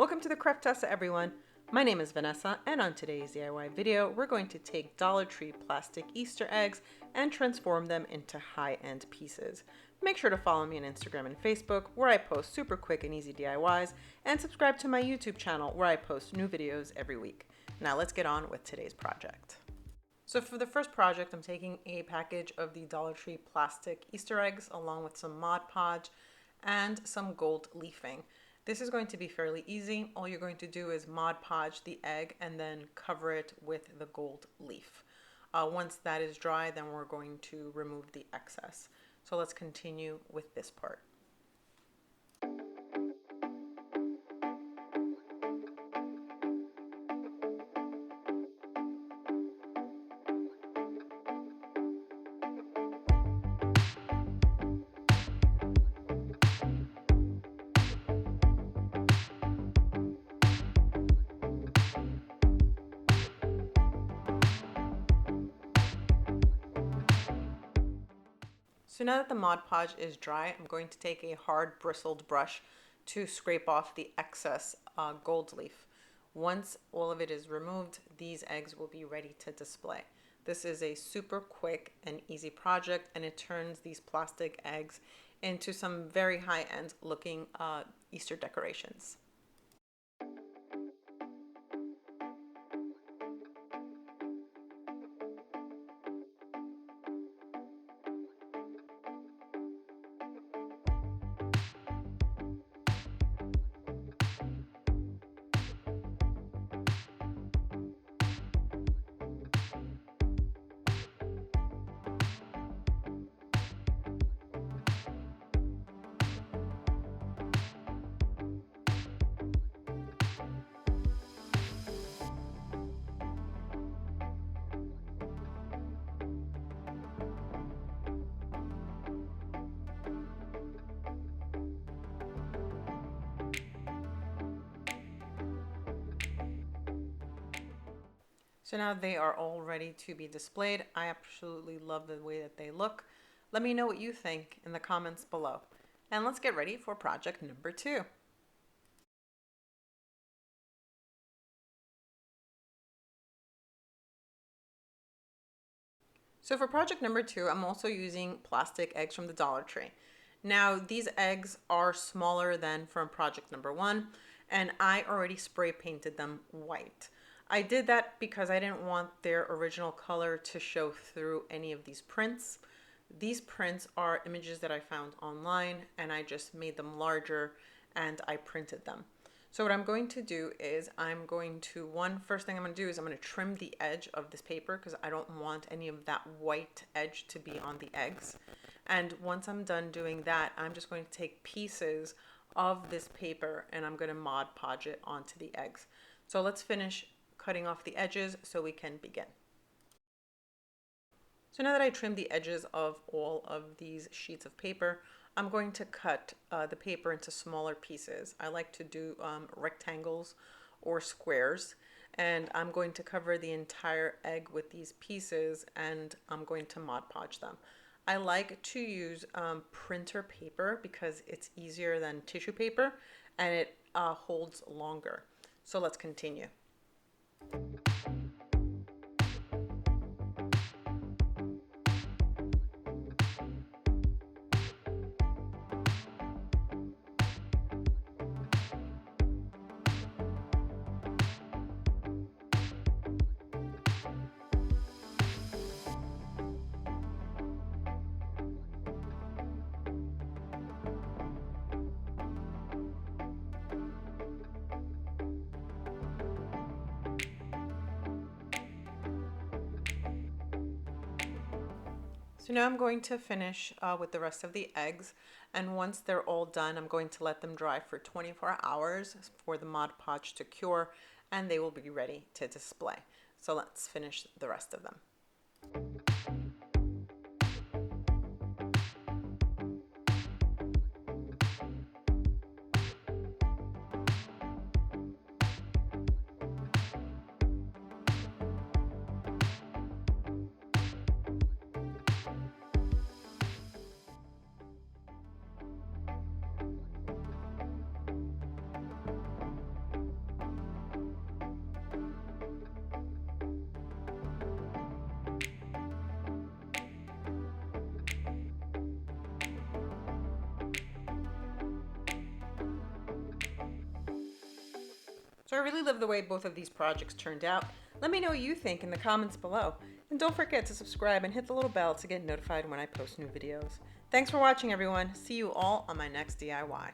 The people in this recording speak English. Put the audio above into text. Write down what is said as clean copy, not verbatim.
Welcome to the Craft Tessa, everyone. My name is Vanessa, and on today's DIY video, we're going to take Dollar Tree plastic Easter eggs and transform them into high-end pieces. Make sure to follow me on Instagram and Facebook, where I post super quick and easy DIYs, and subscribe to my YouTube channel, where I post new videos every week. Now let's get on with today's project. So for the first project, I'm taking a package of the Dollar Tree plastic Easter eggs, along with some Mod Podge and some gold leafing. This is going to be fairly easy. All you're going to do is Mod Podge the egg and then cover it with the gold leaf. Once that is dry, then we're going to remove the excess. So let's continue with this part. So now that the Mod Podge is dry, I'm going to take a hard bristled brush to scrape off the excess gold leaf. Once all of it is removed, these eggs will be ready to display. This is a super quick and easy project, and it turns these plastic eggs into some very high-end looking Easter decorations. So now they are all ready to be displayed. I absolutely love the way that they look. Let me know what you think in the comments below. And let's get ready for project number 2. So for project number 2, I'm also using plastic eggs from the Dollar Tree. Now these eggs are smaller than from project number 1, and I already spray painted them white. I did that because I didn't want their original color to show through any of these prints. These prints are images that I found online, and I just made them larger and I printed them. So what I'm going to do is first thing I'm going to do is I'm going to trim the edge of this paper because I don't want any of that white edge to be on the eggs. And once I'm done doing that, I'm just going to take pieces of this paper and I'm going to Mod Podge it onto the eggs. So let's finish cutting off the edges so we can begin. So now that I trimmed the edges of all of these sheets of paper, I'm going to cut the paper into smaller pieces. I like to do rectangles or squares, and I'm going to cover the entire egg with these pieces, and I'm going to Mod Podge them. I like to use printer paper because it's easier than tissue paper and it holds longer. So let's continue. So now I'm going to finish with the rest of the eggs, and once they're all done, I'm going to let them dry for 24 hours for the Mod Podge to cure, and they will be ready to display. So let's finish the rest of them. So I really love the way both of these projects turned out. Let me know what you think in the comments below. And don't forget to subscribe and hit the little bell to get notified when I post new videos. Thanks for watching, everyone. See you all on my next DIY.